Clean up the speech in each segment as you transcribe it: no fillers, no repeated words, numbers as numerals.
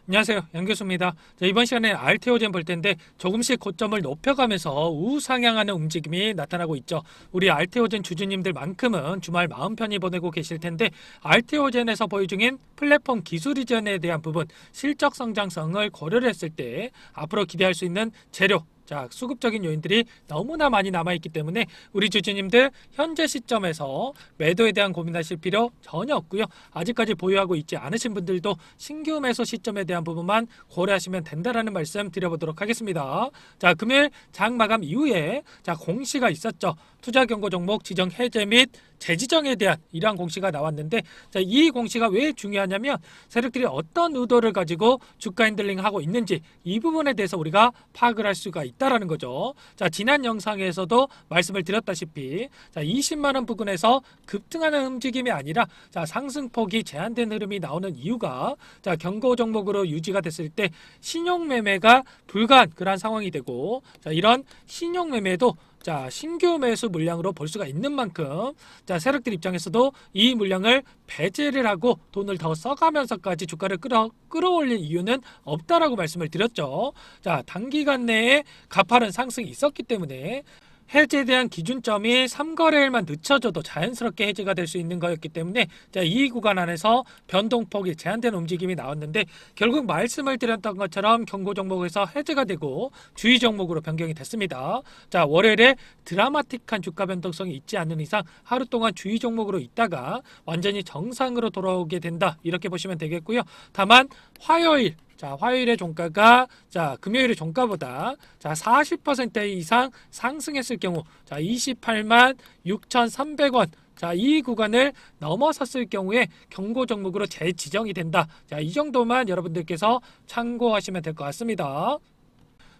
안녕하세요, 양 교수입니다. 자, 이번 시간에 알테오젠 볼 텐데 조금씩 고점을 높여가면서 우상향하는 움직임이 나타나고 있죠. 우리 알테오젠 주주님들만큼은 주말 마음 편히 보내고 계실 텐데 알테오젠에서 보유 중인 플랫폼 기술 이전에 대한 부분, 실적 성장성을 고려를 했을 때 앞으로 기대할 수 있는 재료, 자, 수급적인 요인들이 너무나 많이 남아있기 때문에 우리 주주님들 현재 시점에서 매도에 대한 고민하실 필요 전혀 없고요. 아직까지 보유하고 있지 않으신 분들도 신규 매수 시점에 대한 부분만 고려하시면 된다라는 말씀 드려보도록 하겠습니다. 자, 금요일 장 마감 이후에 자, 공시가 있었죠. 투자 경고 종목 지정 해제 및 재지정에 대한 이러한 공시가 나왔는데, 자, 이 공시가 왜 중요하냐면 세력들이 어떤 의도를 가지고 주가 핸들링하고 있는지 이 부분에 대해서 우리가 파악을 할 수가 있다라는 거죠. 자, 지난 영상에서도 말씀을 드렸다시피 자, 20만 원 부근에서 급등하는 움직임이 아니라 자, 상승폭이 제한된 흐름이 나오는 이유가 자, 경고 종목으로 유지가 됐을 때 신용 매매가 불가한 그러한 상황이 되고, 자, 이런 신용 매매도 자, 신규 매수 물량으로 볼 수가 있는 만큼 자, 세력들 입장에서도 이 물량을 배제를 하고 돈을 더 써가면서까지 주가를 끌어올릴 이유는 없다라고 말씀을 드렸죠. 자, 단기간 내에 가파른 상승이 있었기 때문에 해제에 대한 기준점이 3거래일만 늦춰져도 자연스럽게 해제가 될 수 있는 거였기 때문에 자, 이 구간 안에서 변동폭이 제한된 움직임이 나왔는데 결국 말씀을 드렸던 것처럼 경고 종목에서 해제가 되고 주의 종목으로 변경이 됐습니다. 자, 월요일에 드라마틱한 주가 변동성이 있지 않는 이상 하루 동안 주의 종목으로 있다가 완전히 정상으로 돌아오게 된다, 이렇게 보시면 되겠고요. 다만 화요일, 자, 화요일의 종가가 자, 금요일의 종가보다 자, 40% 이상 상승했을 경우 자, 28만 6,300원, 자, 이 구간을 넘어섰을 경우에 경고 종목으로 재지정이 된다. 자, 이 정도만 여러분들께서 참고하시면 될 것 같습니다.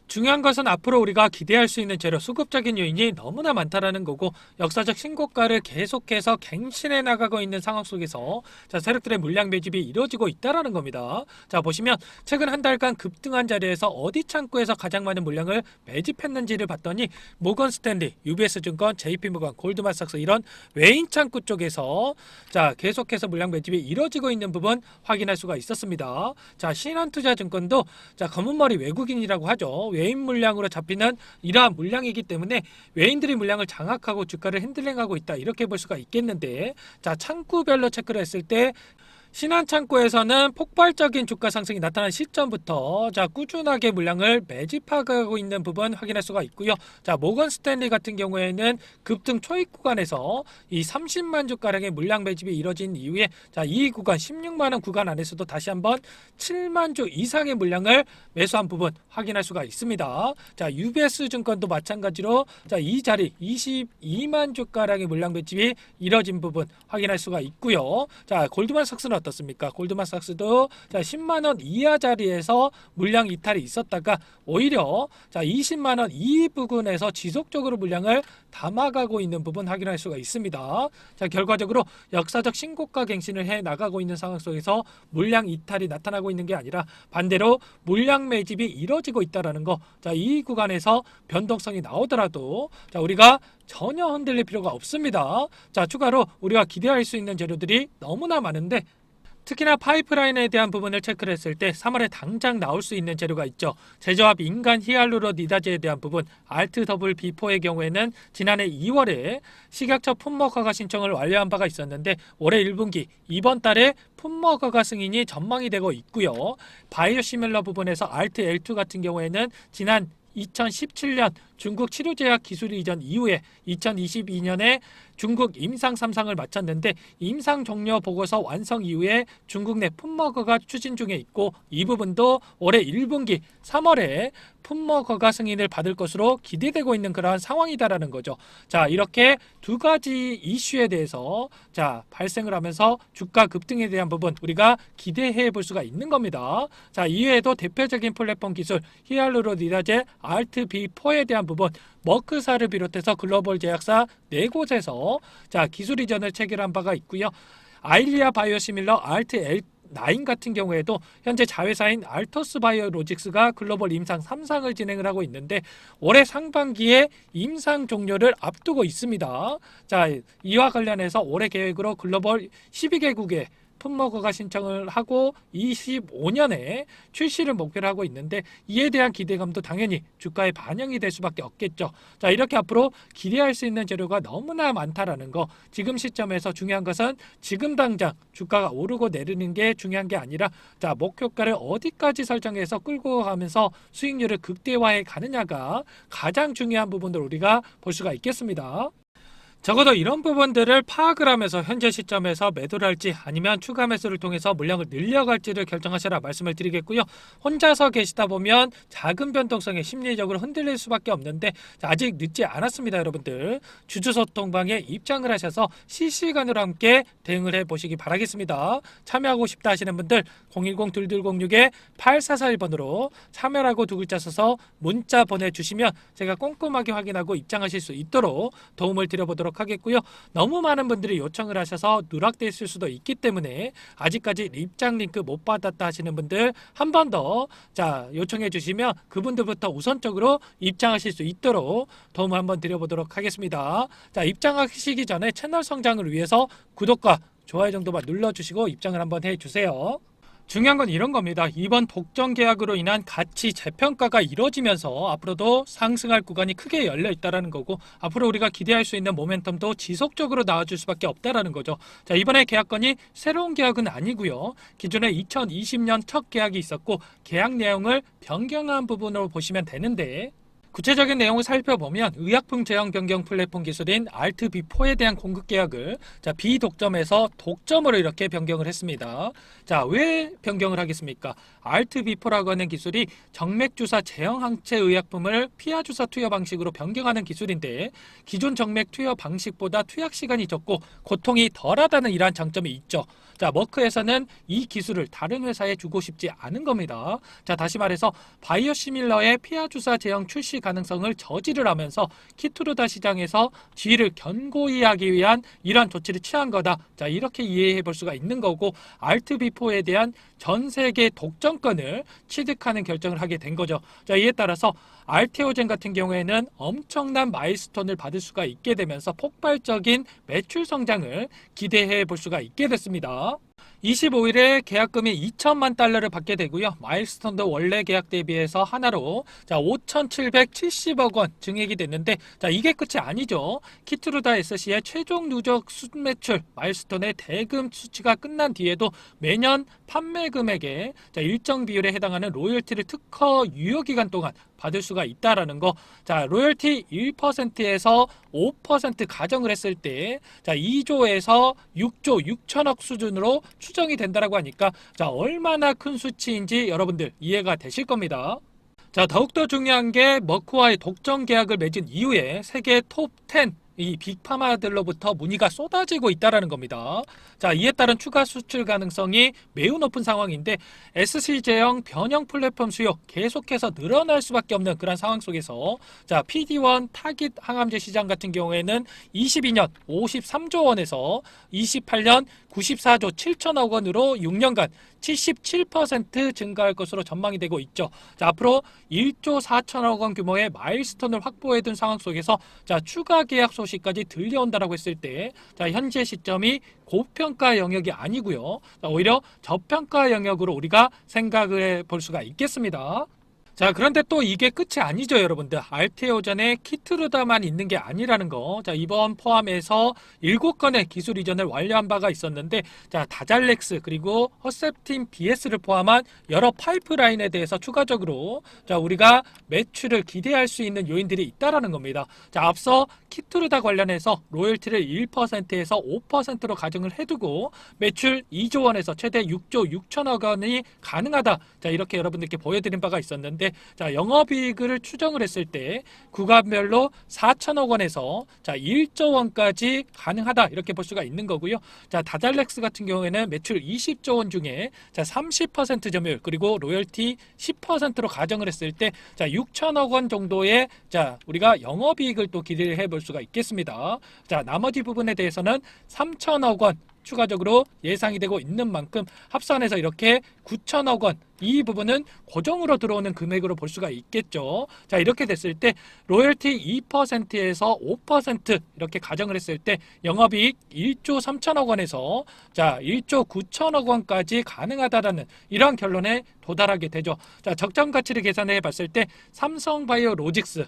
중요한 것은 앞으로 우리가 기대할 수 있는 재료, 수급적인 요인이 너무나 많다라는 거고, 역사적 신고가를 계속해서 갱신해 나가고 있는 상황 속에서 자, 세력들의 물량 매집이 이루어지고 있다라는 겁니다. 자, 보시면 최근 한 달간 급등한 자리에서 어디 창구에서 가장 많은 물량을 매집했는지를 봤더니 모건 스탠리, UBS 증권, JP모건, 골드만삭스 이런 외인 창구 쪽에서 자, 계속해서 물량 매집이 이루어지고 있는 부분 확인할 수가 있었습니다. 자, 신한투자증권도 자, 검은머리 외국인이라고 하죠. 외인 물량으로 잡히는 이러한 물량이기 때문에 외인들이 물량을 장악하고 주가를 핸들링하고 있다, 이렇게 볼 수가 있겠는데, 자, 창구별로 체크를 했을 때 신한창구에서는 폭발적인 주가 상승이 나타난 시점부터 자, 꾸준하게 물량을 매집하고 있는 부분 확인할 수가 있고요. 자, 모건 스탠리 같은 경우에는 급등 초입 구간에서 이 30만 주가량의 물량 매집이 이뤄진 이후에 자, 이 구간 16만 원 구간 안에서도 다시 한번 7만 주 이상의 물량을 매수한 부분 확인할 수가 있습니다. 자, UBS 증권도 마찬가지로 자, 이 자리 22만 주가량의 물량 매집이 이뤄진 부분 확인할 수가 있고요. 자, 골드만삭스는 어떻습니까? 골드만삭스도 자, 10만원 이하 자리에서 물량 이탈이 있었다가 오히려 자, 20만원 이 부근에서 지속적으로 물량을 담아가고 있는 부분 확인할 수가 있습니다. 자, 결과적으로 역사적 신고가 갱신을 해 나가고 있는 상황 속에서 물량 이탈이 나타나고 있는 게 아니라 반대로 물량 매집이 이루어지고 있다라는 거. 자, 이 구간에서 변동성이 나오더라도 자, 우리가 전혀 흔들릴 필요가 없습니다. 자, 추가로 우리가 기대할 수 있는 재료들이 너무나 많은데 특히나 파이프라인에 대한 부분을 체크를 했을 때 3월에 당장 나올 수 있는 재료가 있죠. 제조합 인간 히알루로니다제에 대한 부분 알트WB4의 경우에는 지난해 2월에 식약처 품목 허가 신청을 완료한 바가 있었는데 올해 1분기 이번 달에 품목 허가 승인이 전망이 되고 있고요. 바이오시밀러 부분에서 알트-L2 같은 경우에는 지난 2017년 중국 치료제약 기술 이전 이후에 2022년에 중국 임상 3상을 마쳤는데 임상 종료 보고서 완성 이후에 중국 내 품목허가 추진 중에 있고 이 부분도 올해 1분기 3월에 품목허가 승인을 받을 것으로 기대되고 있는 그러한 상황이다라는 거죠. 자, 이렇게 두 가지 이슈에 대해서 자, 발생을 하면서 주가 급등에 대한 부분 우리가 기대해 볼 수가 있는 겁니다. 자, 이외에도 대표적인 플랫폼 기술 히알루로니다제 알트-B4에 대한 부분 머크사를 비롯해서 글로벌 제약사 4곳에서 자, 기술 이전을 체결한 바가 있고요. 아일리아 바이오시밀러 알트-L9 같은 경우에도 현재 자회사인 알토스 바이오로직스가 글로벌 임상 3상을 진행을 하고 있는데 올해 상반기에 임상 종료를 앞두고 있습니다. 자, 이와 관련해서 올해 계획으로 글로벌 12개국에 풋먹어가 신청을 하고 25년에 출시를 목표로 하고 있는데 이에 대한 기대감도 당연히 주가에 반영이 될 수밖에 없겠죠. 자, 이렇게 앞으로 기대할 수 있는 재료가 너무나 많다라는 거. 지금 시점에서 중요한 것은 지금 당장 주가가 오르고 내리는 게 중요한 게 아니라 자, 목표가를 어디까지 설정해서 끌고 가면서 수익률을 극대화해 가느냐가 가장 중요한 부분을 우리가 볼 수가 있겠습니다. 적어도 이런 부분들을 파악을 하면서 현재 시점에서 매도를 할지 아니면 추가 매수를 통해서 물량을 늘려갈지를 결정하시라 말씀을 드리겠고요. 혼자서 계시다 보면 작은 변동성에 심리적으로 흔들릴 수밖에 없는데 아직 늦지 않았습니다. 여러분들 주주소통방에 입장을 하셔서 실시간으로 함께 대응을 해보시기 바라겠습니다. 참여하고 싶다 하시는 분들 010-2206-8441번으로 참여라고 두 글자 써서 문자 보내주시면 제가 꼼꼼하게 확인하고 입장하실 수 있도록 도움을 드려보도록 하겠고요. 너무 많은 분들이 요청을 하셔서 누락돼 있을 수도 있기 때문에 아직까지 입장 링크 못 받았다 하시는 분들 한 번 더 요청해 주시면 그분들부터 우선적으로 입장하실 수 있도록 도움을 한번 드려보도록 하겠습니다. 자, 입장하시기 전에 채널 성장을 위해서 구독과 좋아요 정도만 눌러주시고 입장을 한번 해주세요. 중요한 건 이런 겁니다. 이번 독점 계약으로 인한 가치 재평가가 이루어지면서 앞으로도 상승할 구간이 크게 열려 있다는 거고 앞으로 우리가 기대할 수 있는 모멘텀도 지속적으로 나와줄 수밖에 없다는 거죠. 자, 이번에 계약건이 새로운 계약은 아니고요. 기존에 2020년 첫 계약이 있었고 계약 내용을 변경한 부분으로 보시면 되는데 구체적인 내용을 살펴보면 의약품 제형 변경 플랫폼 기술인 알트비4에 대한 공급 계약을 비독점에서 독점으로 이렇게 변경을 했습니다. 자, 왜 변경을 하겠습니까? 알트비4라고 하는 기술이 정맥주사 제형 항체 의약품을 피하주사 투여 방식으로 변경하는 기술인데 기존 정맥 투여 방식보다 투약 시간이 적고 고통이 덜하다는 이러한 장점이 있죠. 자, 머크에서는 이 기술을 다른 회사에 주고 싶지 않은 겁니다. 자, 다시 말해서 바이오시밀러의 피하주사 제형 출시 가능성을 저지를 하면서 키투르다 시장에서 지위를 견고히 하기 위한 이러한 조치를 취한 거다. 자, 이렇게 이해해 볼 수가 있는 거고 알트비4에 대한 전 세계 독점권을 취득하는 결정을 하게 된 거죠. 자, 이에 따라서 알테오젠 같은 경우에는 엄청난 마일스톤을 받을 수가 있게 되면서 폭발적인 매출 성장을 기대해 볼 수가 있게 됐습니다. 25일에 계약금이 2천만 달러를 받게 되고요. 마일스톤도 원래 계약 대비해서 하나로 5,770억 원 증액이 됐는데 이게 끝이 아니죠. 키트루다 SC의 최종 누적 순매출 마일스톤의 대금 수치가 끝난 뒤에도 매년 판매 금액의 일정 비율에 해당하는 로열티를 특허 유효 기간 동안 받을 수가 있다라는 거. 자, 로열티 1%에서 5% 가정을 했을 때 2조에서 6조 6천억 수준으로 추정이 된다라고 하니까 얼마나 큰 수치인지 여러분들 이해가 되실 겁니다. 자, 더욱더 중요한 게 머크와의 독점 계약을 맺은 이후에 세계 톱 10 이 빅파마들로부터 문의가 쏟아지고 있다는 겁니다. 자, 이에 따른 추가 수출 가능성이 매우 높은 상황인데 SC 제형 변형 플랫폼 수요 계속해서 늘어날 수밖에 없는 그런 상황 속에서 PD1 타깃 항암제 시장 같은 경우에는 22년 53조 원에서 28년 94조 7천억 원으로 6년간 77% 증가할 것으로 전망이 되고 있죠. 자, 앞으로 1조 4천억 원 규모의 마일스톤을 확보해둔 상황 속에서 추가 계약 소식까지 들려온다라고 했을 때 현재 시점이 고평가 영역이 아니고요. 오히려 저평가 영역으로 우리가 생각을 해볼 수가 있겠습니다. 자, 그런데 또 이게 끝이 아니죠, 여러분들. 알테오전에 키트루다만 있는 게 아니라는 거. 자, 이번 포함해서 7건의 기술 이전을 완료한 바가 있었는데 다잘렉스 그리고 허셉틴 BS를 포함한 여러 파이프라인에 대해서 추가적으로 우리가 매출을 기대할 수 있는 요인들이 있다라는 겁니다. 자, 앞서 키트루다 관련해서 로열티를 1%에서 5%로 가정을 해두고 매출 2조 원에서 최대 6조 6천억 원이 가능하다. 자, 이렇게 여러분들께 보여드린 바가 있었는데 영업이익을 추정을 했을 때 구간별로 4천억 원에서 1조 원까지 가능하다 이렇게 볼 수가 있는 거고요. 다잘렉스 같은 경우에는 매출 20조 원 중에 30% 점유율 그리고 로열티 10%로 가정을 했을 때 6천억 원 정도의 우리가 영업이익을 또 기대를 해볼 수가 있겠습니다. 자, 나머지 부분에 대해서는 3천억 원 추가적으로 예상이 되고 있는 만큼 합산해서 이렇게 9천억 원, 이 부분은 고정으로 들어오는 금액으로 볼 수가 있겠죠. 자, 이렇게 됐을 때 로열티 2%에서 5% 이렇게 가정을 했을 때 영업이익 1조 3천억 원에서 자 1조 9천억 원까지 가능하다라는 이런 결론에 도달하게 되죠. 자, 적정 가치를 계산해 봤을 때 삼성바이오로직스,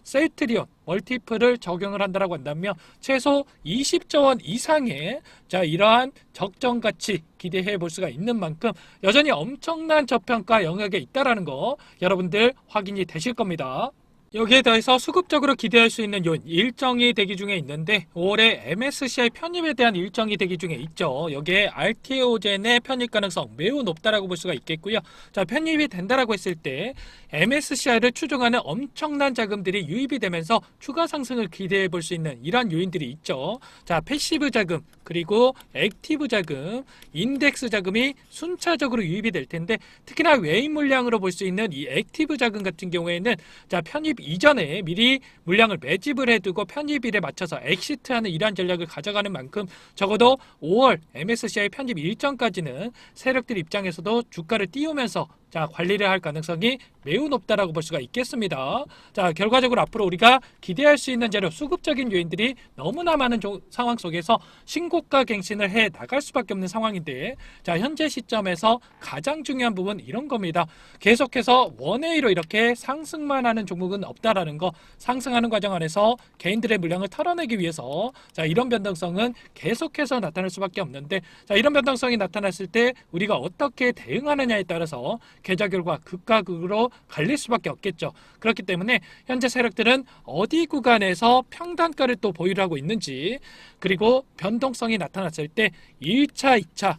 셀트리온, 멀티플을 적용을 한다라고 한다면 최소 20조 원 이상의 자 이러한 적정 가치 기대해 볼 수가 있는 만큼 여전히 엄청난 저평가 영역에 있다라는 거 여러분들 확인이 되실 겁니다. 여기에 더해서 수급적으로 기대할 수 있는 요인 일정이 대기 중에 있는데 5월에 MSCI 편입에 대한 일정이 대기 중에 있죠. 여기에 알테오젠의 편입 가능성 매우 높다라고 볼 수가 있겠고요. 자, 편입이 된다라고 했을 때 MSCI를 추종하는 엄청난 자금들이 유입이 되면서 추가 상승을 기대해 볼 수 있는 이러한 요인들이 있죠. 자, 패시브 자금 그리고 액티브 자금, 인덱스 자금이 순차적으로 유입이 될 텐데 특히나 외인 물량으로 볼 수 있는 이 액티브 자금 같은 경우에는 자 편입 이전에 미리 물량을 매집을 해두고 편입일에 맞춰서 엑시트하는 이러한 전략을 가져가는 만큼 적어도 5월 MSCI 편입 일정까지는 세력들 입장에서도 주가를 띄우면서 자 관리를 할 가능성이 매우 높다라고 볼 수가 있겠습니다. 자, 결과적으로 앞으로 우리가 기대할 수 있는 재료 수급적인 요인들이 너무나 많은 상황 속에서 신고가 갱신을 해 나갈 수밖에 없는 상황인데 자 현재 시점에서 가장 중요한 부분 이런 겁니다. 계속해서 원웨이로 이렇게 상승만 하는 종목은 없다라는 거, 상승하는 과정 안에서 개인들의 물량을 털어내기 위해서 자 이런 변동성은 계속해서 나타날 수밖에 없는데 자 이런 변동성이 나타났을 때 우리가 어떻게 대응하느냐에 따라서 계좌 결과 극과 극으로 갈릴 수밖에 없겠죠. 그렇기 때문에 현재 세력들은 어디 구간에서 평단가를 또 보유를 하고 있는지 그리고 변동성이 나타났을 때 1차, 2차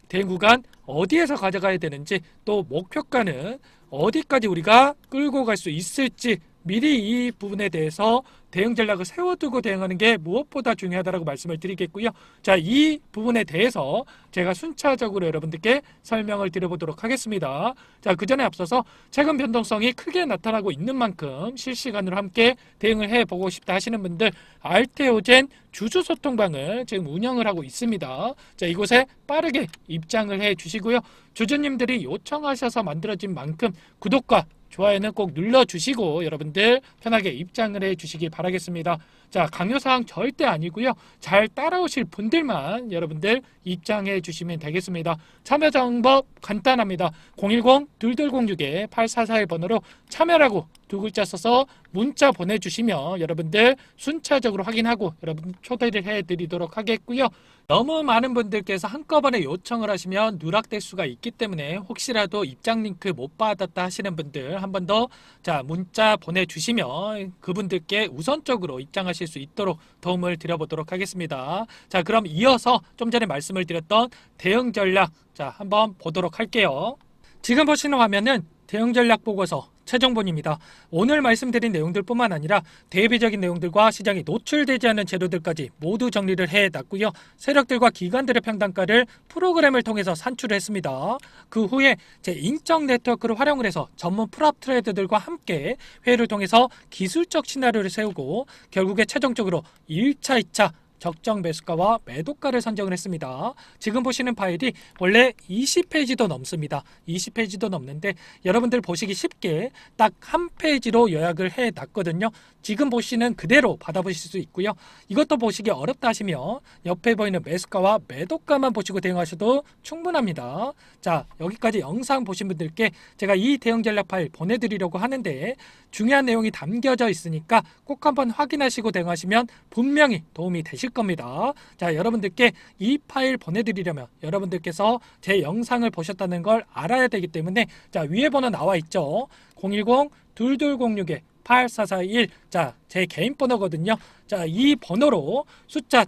대응 구간 어디에서 가져가야 되는지 또 목표가는 어디까지 우리가 끌고 갈 수 있을지 미리 이 부분에 대해서 대응 전략을 세워두고 대응하는 게 무엇보다 중요하다고 말씀을 드리겠고요. 자, 이 부분에 대해서 제가 순차적으로 여러분들께 설명을 드려보도록 하겠습니다. 자, 그 전에 앞서서 최근 변동성이 크게 나타나고 있는 만큼 실시간으로 함께 대응을 해보고 싶다 하시는 분들 알테오젠 주주 소통방을 지금 운영을 하고 있습니다. 자, 이곳에 빠르게 입장을 해 주시고요. 주주님들이 요청하셔서 만들어진 만큼 구독과 좋아요는 꼭 눌러주시고 여러분들 편하게 입장을 해주시기 바라겠습니다. 자, 강요사항 절대 아니고요. 잘 따라오실 분들만 여러분들 입장해 주시면 되겠습니다. 참여 방법 간단합니다. 010-2206-8441 번호로 참여라고 두 글자 써서 문자 보내주시면 여러분들 순차적으로 확인하고 여러분 초대를 해드리도록 하겠고요. 너무 많은 분들께서 한꺼번에 요청을 하시면 누락될 수가 있기 때문에 혹시라도 입장 링크 못 받았다 하시는 분들 한 번 더 자 문자 보내주시면 그분들께 우선적으로 입장하실 수 있도록 도움을 드려보도록 하겠습니다. 자, 그럼 이어서 좀 전에 말씀을 드렸던 대응 전략 자 한번 보도록 할게요. 지금 보시는 화면은 대응 전략 보고서 최종본입니다. 오늘 말씀드린 내용들뿐만 아니라 대비적인 내용들과 시장에 노출되지 않는 재료들까지 모두 정리를 해놨고요. 세력들과 기관들의 평단가를 프로그램을 통해서 산출을 했습니다. 그 후에 제 인적 네트워크를 활용을 해서 전문 프랍 트레이더들과 함께 회의를 통해서 기술적 시나리오를 세우고 결국에 최종적으로 1차, 2차 적정 매수가와 매도가를 선정을 했습니다. 지금 보시는 파일이 원래 20페이지도 넘습니다. 20페이지도 넘는데 여러분들 보시기 쉽게 딱 한 페이지로 요약을 해놨거든요. 지금 보시는 그대로 받아보실 수 있고요. 이것도 보시기 어렵다 하시면 옆에 보이는 매수가와 매도가만 보시고 대응하셔도 충분합니다. 자, 여기까지 영상 보신 분들께 제가 이 대응 전략 파일 보내드리려고 하는데 중요한 내용이 담겨져 있으니까 꼭 한번 확인하시고 대응하시면 분명히 도움이 되실 겁니다. 자, 여러분들께 이 파일 보내드리려면 여러분들께서 제 영상을 보셨다는 걸 알아야 되기 때문에 자, 위에 번호 나와 있죠. 010-2206-8441 자, 제 개인 번호거든요. 자, 이 번호로 숫자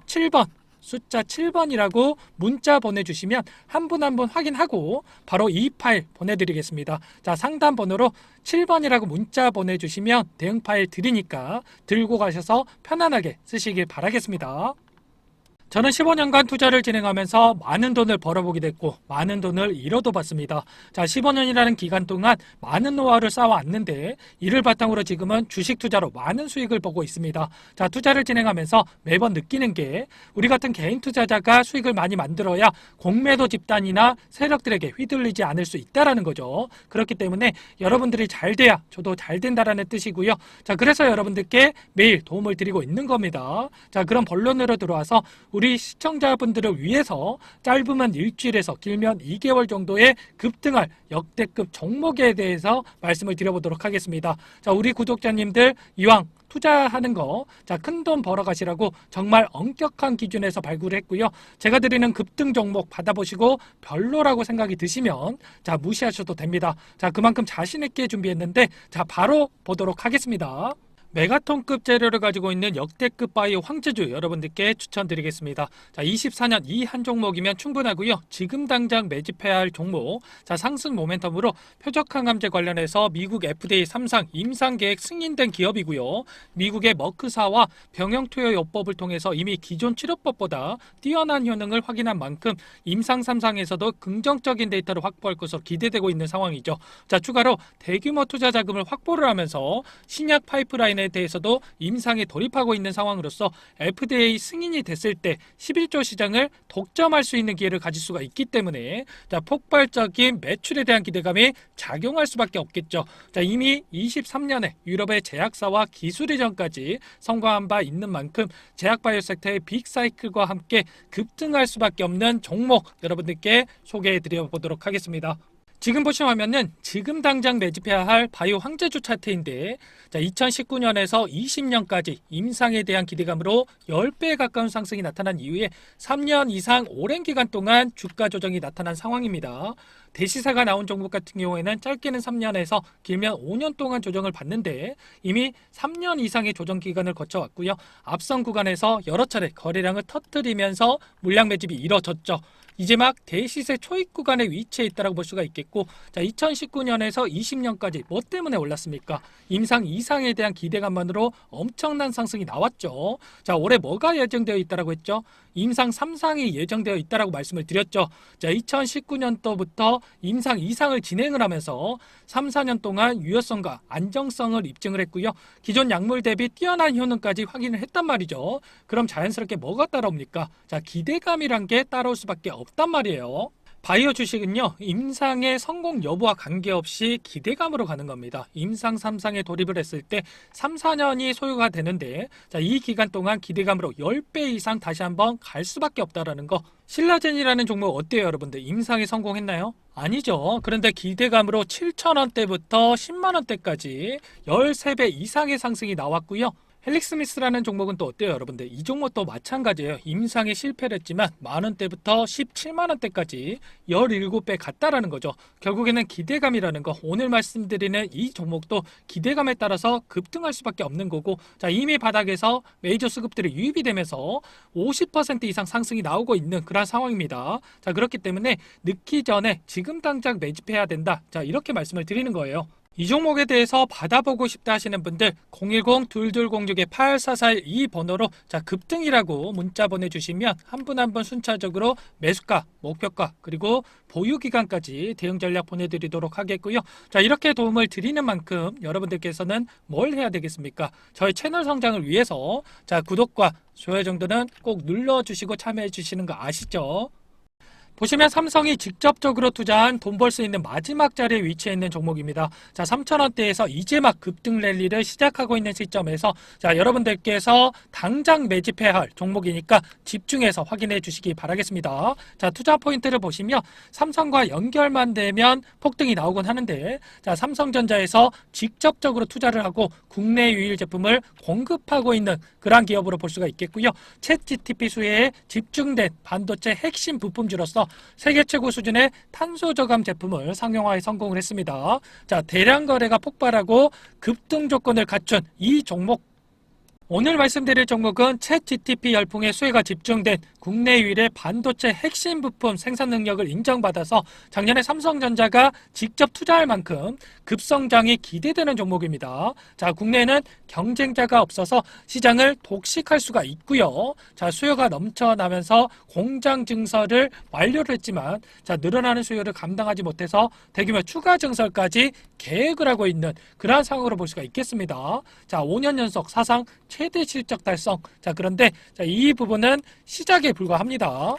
7번이라고 문자 보내주시면 한 분 한 분 확인하고 바로 이 파일 보내드리겠습니다. 자, 상담 번호로 7번이라고 문자 보내주시면 대응 파일 드리니까 들고 가셔서 편안하게 쓰시길 바라겠습니다. 저는 15년간 투자를 진행하면서 많은 돈을 벌어보게 됐고 많은 돈을 잃어도 봤습니다. 자, 15년이라는 기간 동안 많은 노하우를 쌓아왔는데 이를 바탕으로 지금은 주식 투자로 많은 수익을 보고 있습니다. 자, 투자를 진행하면서 매번 느끼는 게 우리 같은 개인 투자자가 수익을 많이 만들어야 공매도 집단이나 세력들에게 휘둘리지 않을 수 있다는 거죠. 그렇기 때문에 여러분들이 잘 돼야 저도 잘 된다라는 뜻이고요. 자, 그래서 여러분들께 매일 도움을 드리고 있는 겁니다. 자, 그럼 본론으로 들어와서 우리 시청자분들을 위해서 짧으면 일주일에서 길면 2개월 정도의 급등할 역대급 종목에 대해서 말씀을 드려보도록 하겠습니다. 자, 우리 구독자님들 이왕 투자하는 거, 자, 큰 돈 벌어 가시라고 정말 엄격한 기준에서 발굴했고요. 제가 드리는 급등 종목 받아보시고 별로라고 생각이 드시면 자, 무시하셔도 됩니다. 자, 그만큼 자신 있게 준비했는데 자, 바로 보도록 하겠습니다. 메가톤급 재료를 가지고 있는 역대급 바이오 황제주 여러분들께 추천드리겠습니다. 자, 24년 이 한 종목이면 충분하고요. 지금 당장 매집해야 할 종목. 자, 상승 모멘텀으로 표적 항암제 관련해서 미국 FDA 3상 임상 계획 승인된 기업이고요. 미국의 머크사와 병용 투여 요법을 통해서 이미 기존 치료법보다 뛰어난 효능을 확인한 만큼 임상 3상에서도 긍정적인 데이터를 확보할 것으로 기대되고 있는 상황이죠. 자, 추가로 대규모 투자 자금을 확보를 하면서 신약 파이프라인에 대해서도 임상에 돌입하고 있는 상황으로서 FDA 승인이 됐을 때 11조 시장을 독점할 수 있는 기회를 가질 수가 있기 때문에 자, 폭발적인 매출에 대한 기대감이 작용할 수밖에 없겠죠. 자, 이미 23년에 유럽의 제약사와 기술 이전까지 성공한 바 있는 만큼 제약바이오 섹터의 빅사이클과 함께 급등할 수밖에 없는 종목 여러분들께 소개해 드려 보도록 하겠습니다. 지금 보신 화면은 지금 당장 매집해야 할 바이오 황제주 차트인데 자, 2019년에서 20년까지 임상에 대한 기대감으로 10배에 가까운 상승이 나타난 이후에 3년 이상 오랜 기간 동안 주가 조정이 나타난 상황입니다. 대시사가 나온 종목 같은 경우에는 짧게는 3년에서 길면 5년 동안 조정을 받는데 이미 3년 이상의 조정 기간을 거쳐왔고요. 앞선 구간에서 여러 차례 거래량을 터뜨리면서 물량 매집이 이뤄졌죠. 이제 막 대시세 초입 구간에 위치해 있다고 볼 수가 있겠고 자, 2019년에서 20년까지 뭐 때문에 올랐습니까? 임상 이상에 대한 기대감만으로 엄청난 상승이 나왔죠. 자, 올해 뭐가 예정되어 있다고 했죠? 임상 3상이 예정되어 있다고 말씀을 드렸죠. 자, 2019년도부터 임상 2상을 진행을 하면서 3, 4년 동안 유효성과 안정성을 입증을 했고요. 기존 약물 대비 뛰어난 효능까지 확인을 했단 말이죠. 그럼 자연스럽게 뭐가 따라옵니까? 자, 기대감이란 게 따라올 수밖에 없단 말이에요. 바이오 주식은요, 임상의 성공 여부와 관계없이 기대감으로 가는 겁니다. 임상 3상에 돌입을 했을 때 3, 4년이 소요가 되는데 자, 이 기간 동안 기대감으로 10배 이상 다시 한번 갈 수밖에 없다라는 거. 신라젠이라는 종목 어때요, 여러분들? 임상에 성공했나요? 아니죠. 그런데 기대감으로 7,000원대부터 10만원대까지 13배 이상의 상승이 나왔고요. 헬릭스미스라는 종목은 또 어때요, 여러분들? 이 종목도 마찬가지예요. 임상에 실패를 했지만 만원대부터 17만원대까지 17배 갔다라는 거죠. 결국에는 기대감이라는 거, 오늘 말씀드리는 이 종목도 기대감에 따라서 급등할 수밖에 없는 거고 자, 이미 바닥에서 메이저 수급들이 유입이 되면서 50% 이상 상승이 나오고 있는 그런 상황입니다. 자, 그렇기 때문에 늦기 전에 지금 당장 매집해야 된다. 자, 이렇게 말씀을 드리는 거예요. 이 종목에 대해서 받아보고 싶다 하시는 분들 010-2206-8441 이 번호로 자, 급등이라고 문자 보내주시면 한 분 한 분 순차적으로 매수가, 목표가 그리고 보유기간까지 대응 전략 보내드리도록 하겠고요. 자, 이렇게 도움을 드리는 만큼 여러분들께서는 뭘 해야 되겠습니까? 저희 채널 성장을 위해서 자, 구독과 좋아요 정도는 꼭 눌러주시고 참여해 주시는 거 아시죠? 보시면 삼성이 직접적으로 투자한 돈 벌 수 있는 마지막 자리에 위치해 있는 종목입니다. 자, 3,000원대에서 이제 막 급등 랠리를 시작하고 있는 시점에서 자, 여러분들께서 당장 매집해야 할 종목이니까 집중해서 확인해 주시기 바라겠습니다. 자, 투자 포인트를 보시면 삼성과 연결만 되면 폭등이 나오곤 하는데 자, 삼성전자에서 직접적으로 투자를 하고 국내 유일 제품을 공급하고 있는 그러한 기업으로 볼 수가 있겠고요. 챗GPT 수혜에 집중된 반도체 핵심 부품주로서 세계 최고 수준의 탄소 저감 제품을 상용화에 성공을 했습니다. 자, 대량 거래가 폭발하고 급등 조건을 갖춘 이 종목 오늘 말씀드릴 종목은 챗GPT 열풍의 수혜가 집중된 국내 유일의 반도체 핵심 부품 생산 능력을 인정받아서 작년에 삼성전자가 직접 투자할 만큼 급성장이 기대되는 종목입니다. 자, 국내에는 경쟁자가 없어서 시장을 독식할 수가 있고요. 자, 수요가 넘쳐나면서 공장 증설을 완료를 했지만 자, 늘어나는 수요를 감당하지 못해서 대규모 추가 증설까지 계획을 하고 있는 그러한 상황으로 볼 수가 있겠습니다. 자, 5년 연속 사상 최대 실적 달성. 자, 그런데 이 부분은 시작에 불과합니다.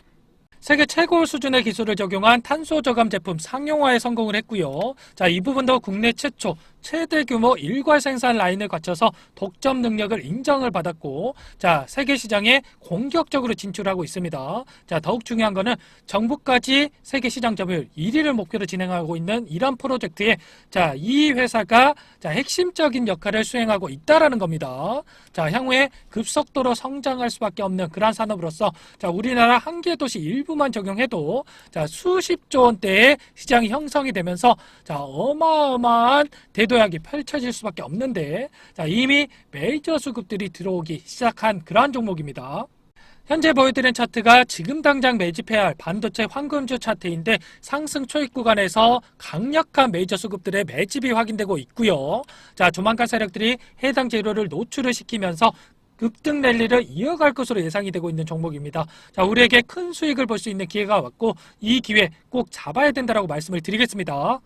세계 최고 수준의 기술을 적용한 탄소 저감 제품 상용화에 성공을 했고요. 자, 이 부분도 국내 최초 최대 규모 일괄 생산 라인을 갖춰서 독점 능력을 인정을 받았고, 자, 세계 시장에 공격적으로 진출하고 있습니다. 자, 더욱 중요한 거는 정부까지 세계 시장 점유율 1위를 목표로 진행하고 있는 이런 프로젝트에 자, 이 회사가 자, 핵심적인 역할을 수행하고 있다라는 겁니다. 자, 향후에 급속도로 성장할 수밖에 없는 그러한 산업으로서 자, 우리나라 한 개 도시 일부만 적용해도 자, 수십조 원대의 시장이 형성이 되면서 자, 어마어마한 대도약이 펼쳐질 수밖에 없는데 자, 이미 메이저 수급들이 들어오기 시작한 그러한 종목입니다. 현재 보여드린 차트가 지금 당장 매집해야 할 반도체 황금주 차트인데 상승 초입 구간에서 강력한 메이저 수급들의 매집이 확인되고 있고요. 자, 조만간 세력들이 해당 재료를 노출을 시키면서 급등 랠리를 이어갈 것으로 예상이 되고 있는 종목입니다. 자, 우리에게 큰 수익을 볼 수 있는 기회가 왔고 이 기회 꼭 잡아야 된다라고 말씀을 드리겠습니다.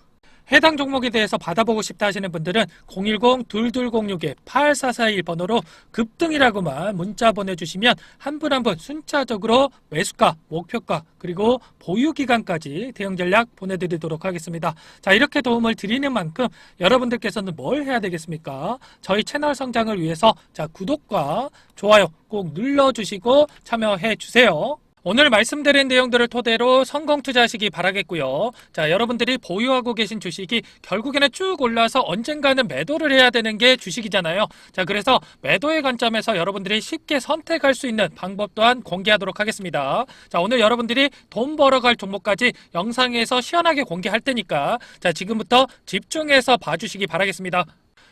해당 종목에 대해서 받아보고 싶다 하시는 분들은 010-2206-8441 번호로 급등이라고만 문자 보내주시면 한 분 한 분 순차적으로 매수가, 목표가, 그리고 보유기간까지 대응 전략 보내드리도록 하겠습니다. 자, 이렇게 도움을 드리는 만큼 여러분들께서는 뭘 해야 되겠습니까? 저희 채널 성장을 위해서 자, 구독과 좋아요 꼭 눌러주시고 참여해 주세요. 오늘 말씀드린 내용들을 토대로 성공 투자하시기 바라겠고요. 자, 여러분들이 보유하고 계신 주식이 결국에는 쭉 올라서 언젠가는 매도를 해야 되는 게 주식이잖아요. 자, 그래서 매도의 관점에서 여러분들이 쉽게 선택할 수 있는 방법 또한 공개하도록 하겠습니다. 자, 오늘 여러분들이 돈 벌어갈 종목까지 영상에서 시원하게 공개할 테니까 자, 지금부터 집중해서 봐주시기 바라겠습니다.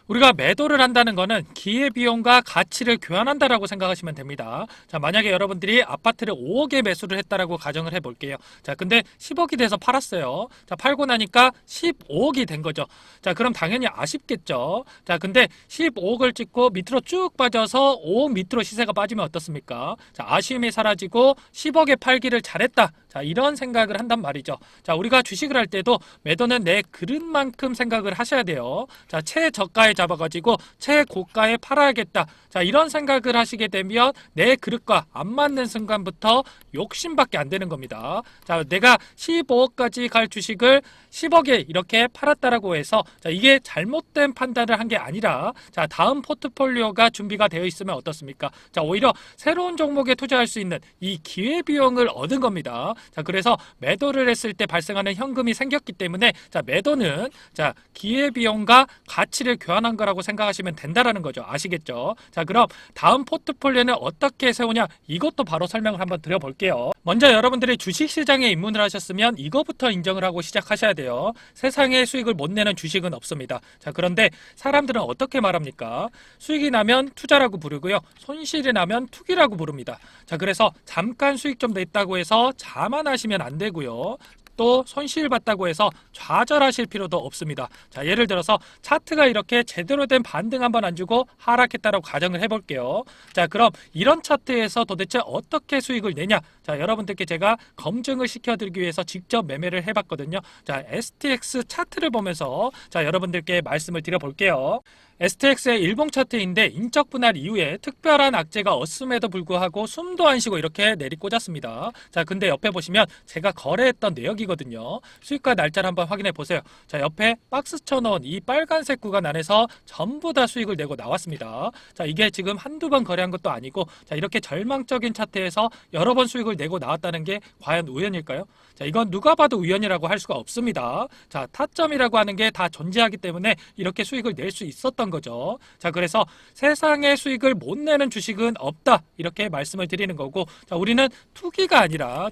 우리가 매도를 한다는 거는 기회비용과 가치를 교환한다라고 생각하시면 됩니다. 자, 만약에 여러분들이 아파트를 5억에 매수를 했다라고 가정을 해볼게요. 자, 근데 10억이 돼서 팔았어요. 자, 팔고 나니까 15억이 된 거죠. 자, 그럼 당연히 아쉽겠죠. 자, 근데 15억을 찍고 밑으로 쭉 빠져서 5억 밑으로 시세가 빠지면 어떻습니까? 자, 아쉬움이 사라지고 10억에 팔기를 잘했다. 자, 이런 생각을 한단 말이죠. 자, 우리가 주식을 할 때도 매도는 내 그릇만큼 생각을 하셔야 돼요. 자, 최저가에 잡아가지고 최고가에 팔아야겠다. 자, 이런 생각을 하시게 되면 내 그릇과 안 맞는 순간부터 욕심밖에 안 되는 겁니다. 자, 내가 15억까지 갈 주식을 10억에 이렇게 팔았다라고 해서 자, 이게 잘못된 판단을 한 게 아니라 자, 다음 포트폴리오가 준비가 되어 있으면 어떻습니까? 자, 오히려 새로운 종목에 투자할 수 있는 이 기회비용을 얻은 겁니다. 자, 그래서 매도를 했을 때 발생하는 현금이 생겼기 때문에 자, 매도는 자, 기회비용과 가치를 교환한 거라고 생각하시면 된다라는 거죠. 아시겠죠? 자, 그럼 다음 포트폴리오는 어떻게 세우냐? 이것도 바로 설명을 한번 드려볼게요. 먼저 여러분들이 주식시장에 입문을 하셨으면 이거부터 인정을 하고 시작하셔야 돼요. 세상에 수익을 못 내는 주식은 없습니다. 자, 그런데 사람들은 어떻게 말합니까? 수익이 나면 투자라고 부르고요. 손실이 나면 투기라고 부릅니다. 자, 그래서 잠깐 수익 좀 냈다고 해서 자만하시면 안 되고요. 또 손실 봤다고 해서 좌절하실 필요도 없습니다. 자, 예를 들어서 차트가 이렇게 제대로 된 반등 한번 안 주고 하락했다라고 가정을 해볼게요. 자, 그럼 이런 차트에서 도대체 어떻게 수익을 내냐? 자, 여러분들께 제가 검증을 시켜드리기 위해서 직접 매매를 해봤거든요. 자, STX 차트를 보면서 자, 여러분들께 말씀을 드려볼게요. STX의 일봉 차트인데 인적 분할 이후에 특별한 악재가 없음에도 불구하고 숨도 안 쉬고 이렇게 내리꽂았습니다. 자, 근데 옆에 보시면 제가 거래했던 내역이거든요. 수익과 날짜를 한번 확인해 보세요. 자, 옆에 박스 쳐놓은 이 빨간색 구간 안에서 전부 다 수익을 내고 나왔습니다. 자, 이게 지금 한두 번 거래한 것도 아니고 자, 이렇게 절망적인 차트에서 여러 번 수익을 내고 나왔다는 게 과연 우연일까요? 자, 이건 누가 봐도 우연이라고 할 수가 없습니다. 자, 타점이라고 하는 게 다 존재하기 때문에 이렇게 수익을 낼 수 있었던 거죠. 자, 그래서 세상에 수익을 못 내는 주식은 없다. 이렇게 말씀을 드리는 거고, 자, 우리는 투기가 아니라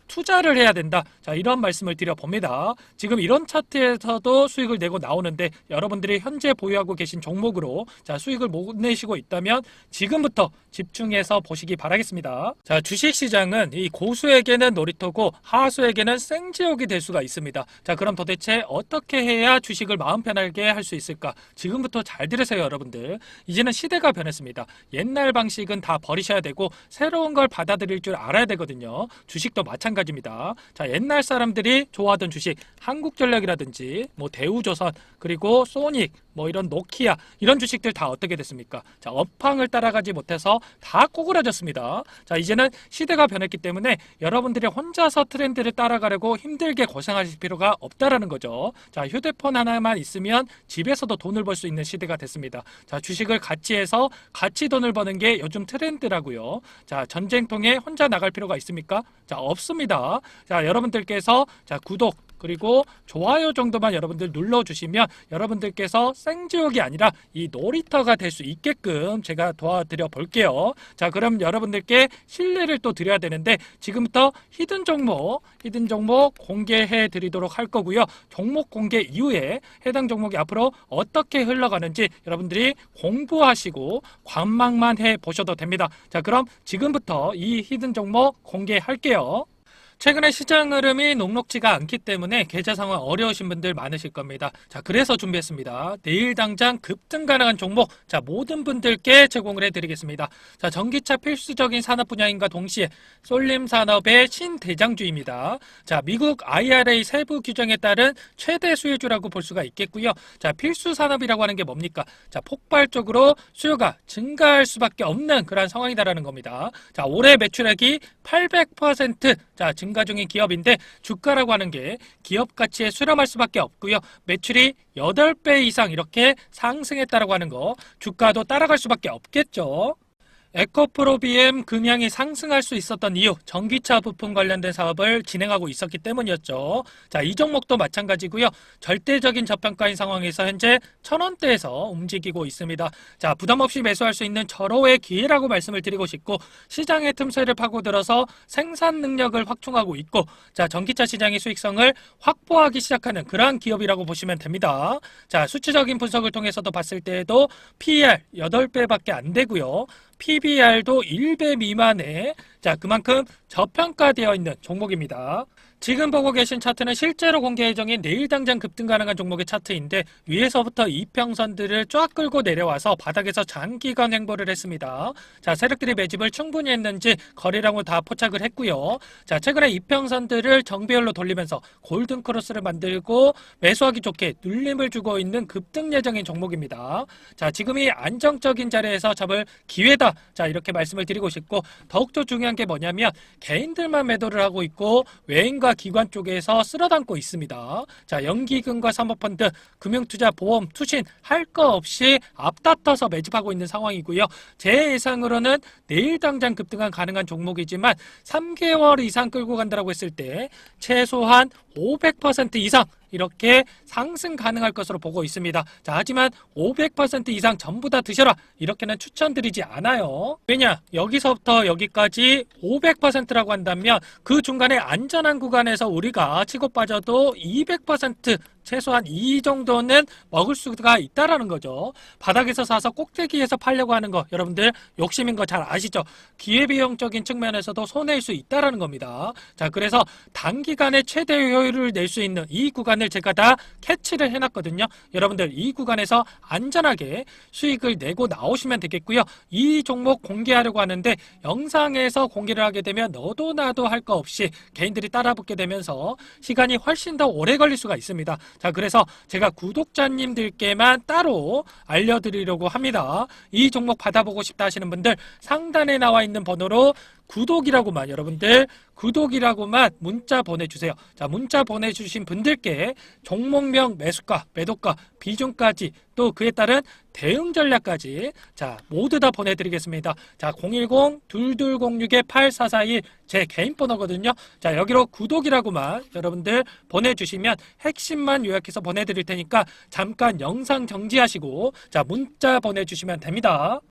투자를 해야 된다. 자, 이런 말씀을 드려봅니다. 지금 이런 차트에서도 수익을 내고 나오는데 여러분들이 현재 보유하고 계신 종목으로 자, 수익을 못 내시고 있다면 지금부터 집중해서 보시기 바라겠습니다. 자, 주식시장은 이 고수에게는 놀이터고 하수에게는 생지옥이 될 수가 있습니다. 자, 그럼 도대체 어떻게 해야 주식을 마음 편하게 할 수 있을까? 지금부터 잘 들으세요, 여러분들. 이제는 시대가 변했습니다. 옛날 방식은 다 버리셔야 되고 새로운 걸 받아들일 줄 알아야 되거든요. 주식도 마찬가지입니다. 자, 옛날 사람들이 좋아하던 주식, 한국전력이라든지 뭐 대우조선, 그리고 소닉, 뭐 이런 노키아, 이런 주식들 다 어떻게 됐습니까? 자, 업황을 따라가지 못해서 다 꼬그라졌습니다. 자, 이제는 시대가 변했기 때문에 여러분들이 혼자서 트렌드를 따라가려고 힘들게 고생하실 필요가 없다라는 거죠. 자, 휴대폰 하나만 있으면 집에서도 돈을 벌 수 있는 시대가 됐습니다. 자, 주식을 같이 해서 같이 돈을 버는 게 요즘 트렌드라고요. 자, 전쟁통에 혼자 나갈 필요가 있습니까? 자, 없습니다. 자, 여러분들께서 자, 구독 그리고 좋아요 정도만 여러분들 눌러주시면 여러분들께서 생지옥이 아니라 이 놀이터가 될 수 있게끔 제가 도와드려 볼게요. 자, 그럼 여러분들께 신뢰를 또 드려야 되는데 지금부터 히든 종목 공개해 드리도록 할 거고요. 종목 공개 이후에 해당 종목이 앞으로 어떻게 흘러가는지 여러분들이 공부하시고 관망만 해 보셔도 됩니다. 자, 그럼 지금부터 이 히든 종목 공개할게요. 최근에 시장 흐름이 녹록지가 않기 때문에 계좌 상황 어려우신 분들 많으실 겁니다. 자, 그래서 준비했습니다. 내일 당장 급등 가능한 종목, 자, 모든 분들께 제공을 해드리겠습니다. 자, 전기차 필수적인 산업 분야인가 동시에 쏠림 산업의 신대장주입니다. 자, 미국 IRA 세부 규정에 따른 최대 수혜주라고 볼 수가 있겠고요. 자, 필수 산업이라고 하는 게 뭡니까? 자, 폭발적으로 수요가 증가할 수밖에 없는 그런 상황이다라는 겁니다. 자, 올해 매출액이 800% 자, 증가 중인 기업인데 주가라고 하는 게 기업 가치에 수렴할 수밖에 없고요. 매출이 8배 이상 이렇게 상승했다라고 하는 거 주가도 따라갈 수밖에 없겠죠. 에코프로 BM 금양이 상승할 수 있었던 이유, 전기차 부품 관련된 사업을 진행하고 있었기 때문이었죠. 자, 이 종목도 마찬가지고요. 절대적인 저평가인 상황에서 현재 1,000원대에서 움직이고 있습니다. 자, 부담 없이 매수할 수 있는 절호의 기회라고 말씀을 드리고 싶고 시장의 틈새를 파고들어서 생산 능력을 확충하고 있고 자, 전기차 시장의 수익성을 확보하기 시작하는 그러한 기업이라고 보시면 됩니다. 자, 수치적인 분석을 통해서도 봤을 때에도 PER 8배밖에 안 되고요. PBR도 1배 미만에 자, 그만큼 저평가되어 있는 종목입니다. 지금 보고 계신 차트는 실제로 공개 예정인 내일 당장 급등 가능한 종목의 차트인데 위에서부터 이평선들을 쫙 끌고 내려와서 바닥에서 장기간 횡보를 했습니다. 자, 세력들이 매집을 충분히 했는지 거래량을 다 포착을 했고요. 자, 최근에 이평선들을 정배열로 돌리면서 골든 크로스를 만들고 매수하기 좋게 눌림을 주고 있는 급등 예정인 종목입니다. 자, 지금이 안정적인 자리에서 잡을 기회다. 자, 이렇게 말씀을 드리고 싶고 더욱더 중요한 게 뭐냐면 개인들만 매도를 하고 있고 외인과 기관 쪽에서 쓸어담고 있습니다. 자, 연기금과 사모펀드, 금융투자, 보험, 투신 할 거 없이 앞다퉈서 매집하고 있는 상황이고요. 제 예상으로는 내일 당장 급등한 가능한 종목이지만 3개월 이상 끌고 간다고 했을 때 최소한 500% 이상 이렇게 상승 가능할 것으로 보고 있습니다. 자, 하지만 500% 이상 전부 다 드셔라 이렇게는 추천드리지 않아요. 왜냐? 여기서부터 여기까지 500%라고 한다면 그 중간에 안전한 구간에서 우리가 치고 빠져도 200% 최소한 이 정도는 먹을 수가 있다라는 거죠. 바닥에서 사서 꼭대기에서 팔려고 하는 거 여러분들 욕심인 거 잘 아시죠? 기회비용적인 측면에서도 손해일 수 있다라는 겁니다. 자, 그래서 단기간에 최대 효율을 낼 수 있는 이 구간을 제가 다 캐치를 해놨거든요. 여러분들 이 구간에서 안전하게 수익을 내고 나오시면 되겠고요. 이 종목 공개하려고 하는데 영상에서 공개를 하게 되면 너도 나도 할 거 없이 개인들이 따라붙게 되면서 시간이 훨씬 더 오래 걸릴 수가 있습니다. 자, 그래서 제가 구독자님들께만 따로 알려드리려고 합니다. 이 종목 받아보고 싶다 하시는 분들 상단에 나와 있는 번호로 구독이라고만 여러분들 구독이라고만 문자 보내주세요. 자, 문자 보내주신 분들께 종목명, 매수가, 매도가, 비중까지 또 그에 따른 대응 전략까지 자, 모두 다 보내드리겠습니다. 자, 010-2206-8441 제 개인 번호거든요. 자, 여기로 구독이라고만 여러분들 보내주시면 핵심만 요약해서 보내드릴 테니까 잠깐 영상 정지하시고 자, 문자 보내주시면 됩니다.